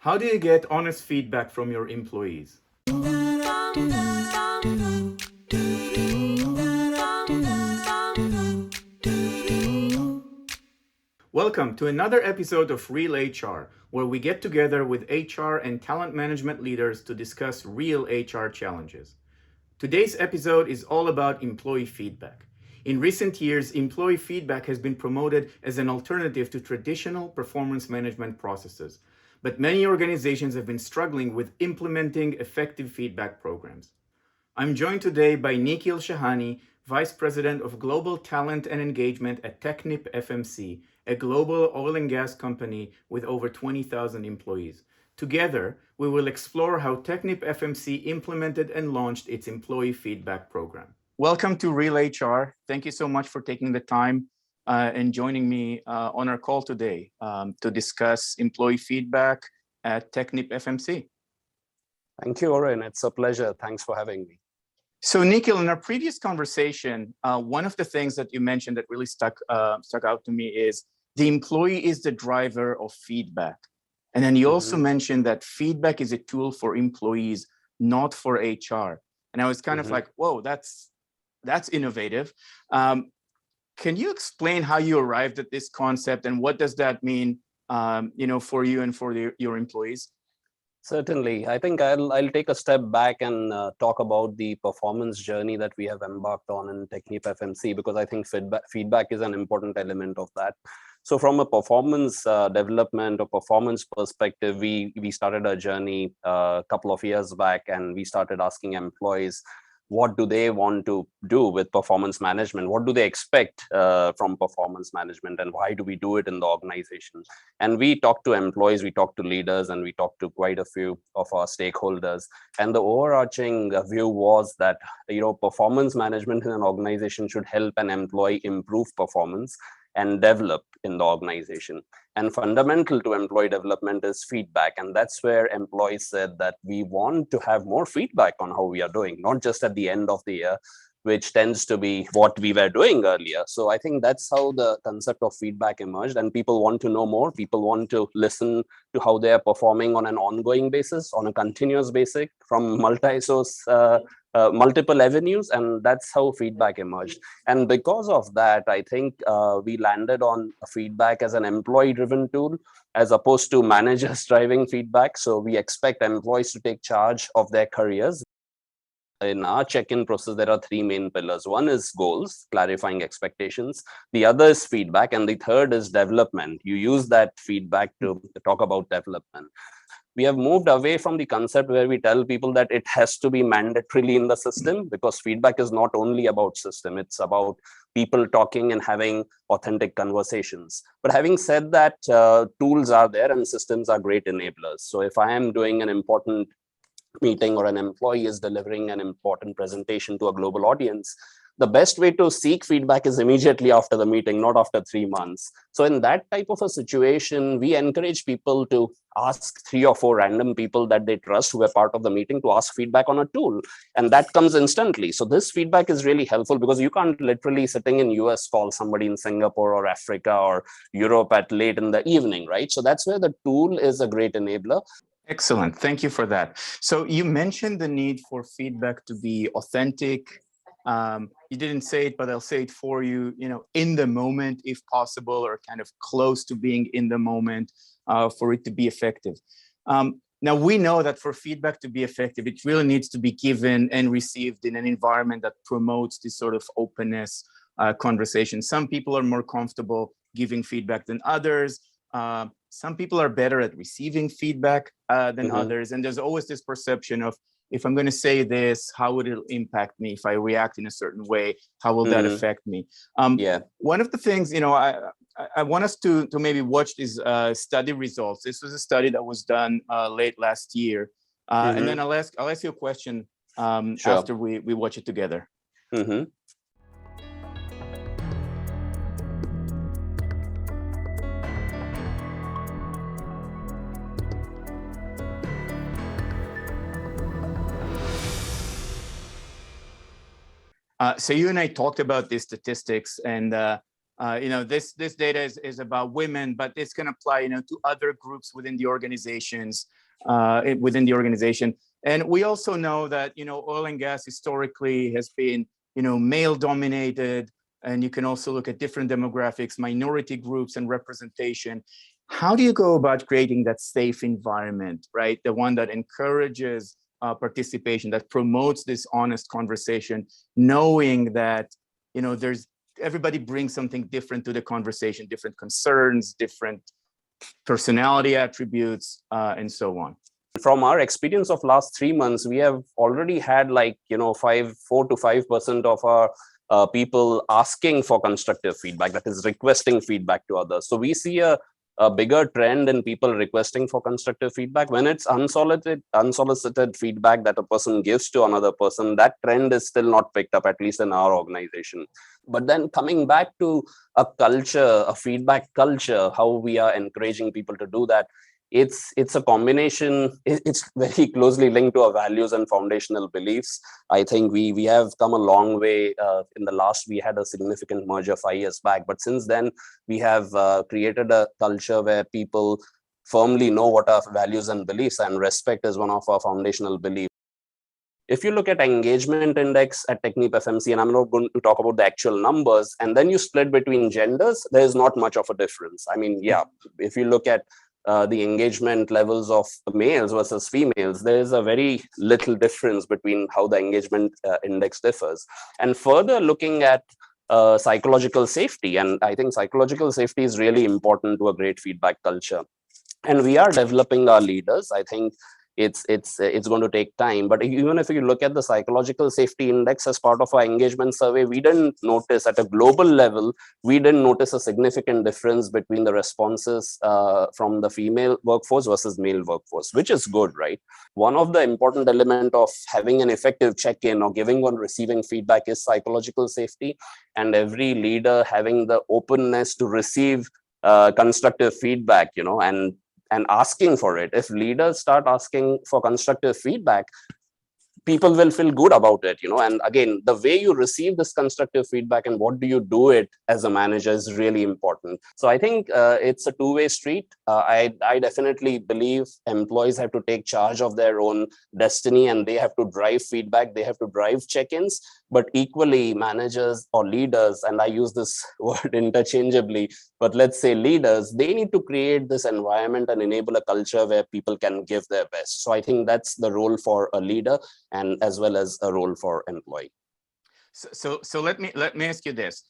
How do you get honest feedback from your employees? Welcome to another episode of Real HR, where we get together with HR and talent management leaders to discuss real HR challenges. Today's episode is all about employee feedback. In recent years, employee feedback has been promoted as an alternative to traditional performance management processes, but many organizations have been struggling with implementing effective feedback programs. I'm joined today by Nikhil Shahane, Vice President of Global Talent and Engagement at TechnipFMC, a global oil and gas company with over 20,000 employees. Together, we will explore how TechnipFMC implemented and launched its employee feedback program. Welcome to Real HR. Thank you so much for taking the time and joining me on our call today to discuss employee feedback at TechnipFMC. Thank you, Oren. It's a pleasure. Thanks for having me. So, Nikhil, in our previous conversation, one of the things that you mentioned that really stuck out to me is the employee is the driver of feedback. And then you also mentioned that feedback is a tool for employees, not for HR. And I was kind of like, whoa, that's innovative. Can you explain how you arrived at this concept and what does that mean, for you and for your employees? Certainly. I think I'll take a step back and talk about the performance journey that we have embarked on in TechnipFMC, because I think feedback is an important element of that. So from a performance development or performance perspective, we started a journey a couple of years back, and we started asking employees, what do they want to do with performance management? What do they expect from performance management, and why do we do it in the organization? And we talked to employees, we talked to leaders, and we talked to quite a few of our stakeholders. And the overarching view was that, performance management in an organization should help an employee improve performance and develop in the organization. And fundamental to employee development is feedback. And that's where employees said that we want to have more feedback on how we are doing, not just at the end of the year, which tends to be what we were doing earlier. So I think that's how the concept of feedback emerged, and people want to know more. People want to listen to how they are performing on an ongoing basis, on a continuous basis, from multi-source, multiple avenues, and that's how feedback emerged. And because of that, I think we landed on feedback as an employee-driven tool, as opposed to managers driving feedback. So we expect employees to take charge of their careers. In our check-in process, there are three main pillars. One is goals, clarifying expectations. The other is feedback. And the third is development. You use that feedback to talk about development. We have moved away from the concept where we tell people that it has to be mandatorily in the system, because feedback is not only about system, it's about people talking and having authentic conversations. But having said that, tools are there and systems are great enablers. So if I am doing an important meeting or an employee is delivering an important presentation to a global audience, the best way to seek feedback is immediately after the meeting, not after 3 months. So in that type of a situation, we encourage people to ask 3 or 4 random people that they trust who are part of the meeting to ask feedback on a tool. And that comes instantly. So this feedback is really helpful, because you can't literally sitting in US call somebody in Singapore or Africa or Europe at late in the evening, right? So that's where the tool is a great enabler. Excellent. Thank you for that. So you mentioned the need for feedback to be authentic. You didn't say it, but I'll say it for you, in the moment, if possible, or kind of close to being in the moment for it to be effective. Now, we know that for feedback to be effective, it really needs to be given and received in an environment that promotes this sort of openness conversation. Some people are more comfortable giving feedback than others. Some people are better at receiving feedback than others. And there's always this perception of, if I'm going to say this, how would it impact me? If I react in a certain way, how will that affect me? One of the things, I want us to maybe watch these study results. This was a study that was done late last year. And then I'll ask you a question after we watch it together. So you and I talked about these statistics, and This data is about women, but this can apply, to other groups within the organizations, within the organization. And we also know that, oil and gas historically has been, male dominated, and you can also look at different demographics, minority groups and representation. How do you go about creating that safe environment, right? The one that encourages participation, that promotes this honest conversation, knowing that, everybody brings something different to the conversation, different concerns, different personality attributes, and so on. From our experience of last 3 months, we have already had 4 to 5% of our people asking for constructive feedback, that is requesting feedback to others. So we see a bigger trend in people requesting for constructive feedback. When it's unsolicited feedback that a person gives to another person, that trend is still not picked up, at least in our organization. But then coming back to a culture, a feedback culture, how we are encouraging people to do that, it's a combination. It's very closely linked to our values and foundational beliefs. I think we have come a long way. In the last, we had a significant merger 5 years back, but since then we have created a culture where people firmly know what our values and beliefs, and respect is one of our foundational beliefs. If you look at engagement index at TechnipFMC, and I'm not going to talk about the actual numbers, and then you split between genders, there is not much of a difference. I mean, yeah, if you look at the engagement levels of males versus females, there is a very little difference between how the engagement index differs. And further looking at psychological safety, and I think psychological safety is really important to a great feedback culture. And we are developing our leaders. I think it's going to take time, but even if you look at the psychological safety index as part of our engagement survey, we didn't notice at a global level, we didn't notice a significant difference between the responses from the female workforce versus male workforce, which is good, right? One of the important element of having an effective check-in or giving or receiving feedback is psychological safety, and every leader having the openness to receive constructive feedback, and asking for it. If leaders start asking for constructive feedback, people will feel good about it, and again, the way you receive this constructive feedback and what do you do it as a manager is really important. So I think it's a two-way street. I definitely believe employees have to take charge of their own destiny, and they have to drive feedback, they have to drive check-ins, but equally managers or leaders, and I use this word interchangeably, but let's say leaders, they need to create this environment and enable a culture where people can give their best. So I think that's the role for a leader, and as well as a role for employee. So let me ask you this.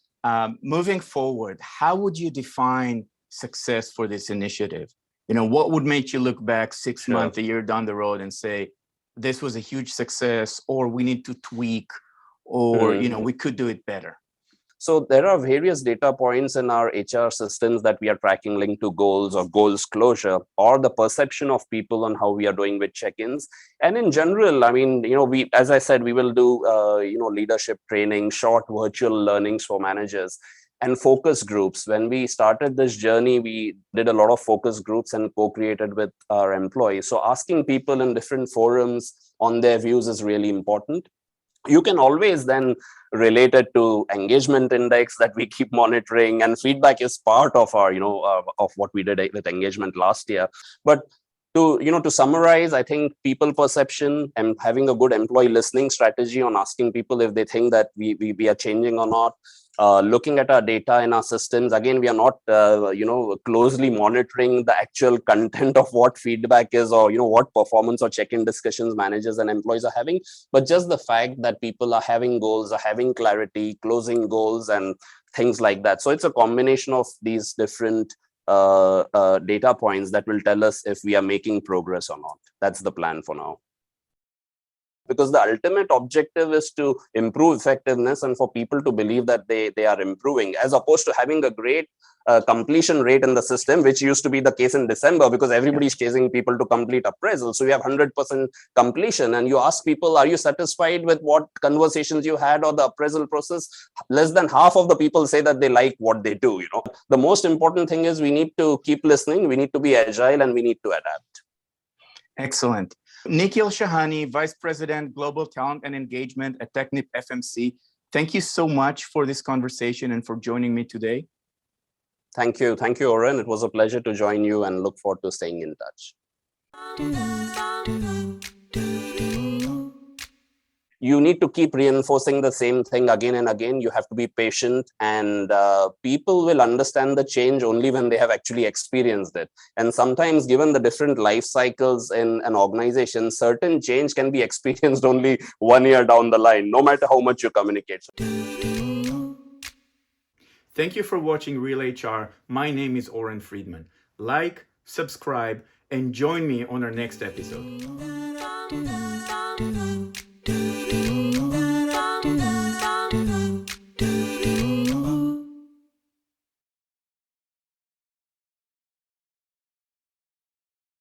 Moving forward, how would you define success for this initiative? What would make you look back 6 months, a year down the road and say, this was a huge success, or we need to tweak, or, we could do it better? So there are various data points in our HR systems that we are tracking linked to goals or goals closure, or the perception of people on how we are doing with check-ins. And in general, I mean, we, as I said, we will do, leadership training, short virtual learnings for managers, and focus groups. When we started this journey, we did a lot of focus groups and co-created with our employees. So asking people in different forums on their views is really important. You can always then relate it to engagement index that we keep monitoring, and feedback is part of our, of what we did with engagement last year. But to summarize, I think people perception and having a good employee listening strategy on asking people if they think that we are changing or not. Looking at our data in our systems, again, we are not closely monitoring the actual content of what feedback is, or what performance or check-in discussions managers and employees are having, but just the fact that people are having goals, are having clarity, closing goals, and things like that. So it's a combination of these different data points that will tell us if we are making progress or not. That's the plan for now. Because the ultimate objective is to improve effectiveness and for people to believe that they are improving, as opposed to having a great completion rate in the system, which used to be the case in December, because everybody's chasing people to complete appraisal. So we have 100% completion, and you ask people, are you satisfied with what conversations you had or the appraisal process? Less than half of the people say that they like what they do. The most important thing is we need to keep listening, we need to be agile, and we need to adapt. Excellent. Nikhil Shahane, Vice President, Global Talent and Engagement at TechnipFMC. Thank you so much for this conversation and for joining me today. Thank you. Thank you, Oren. It was a pleasure to join you and look forward to staying in touch. You need to keep reinforcing the same thing again and again. You have to be patient, and people will understand the change only when they have actually experienced it. And sometimes, given the different life cycles in an organization, certain change can be experienced only 1 year down the line, no matter how much you communicate. Thank you for watching Real HR. My name is Oren Friedman. Like, subscribe, and join me on our next episode.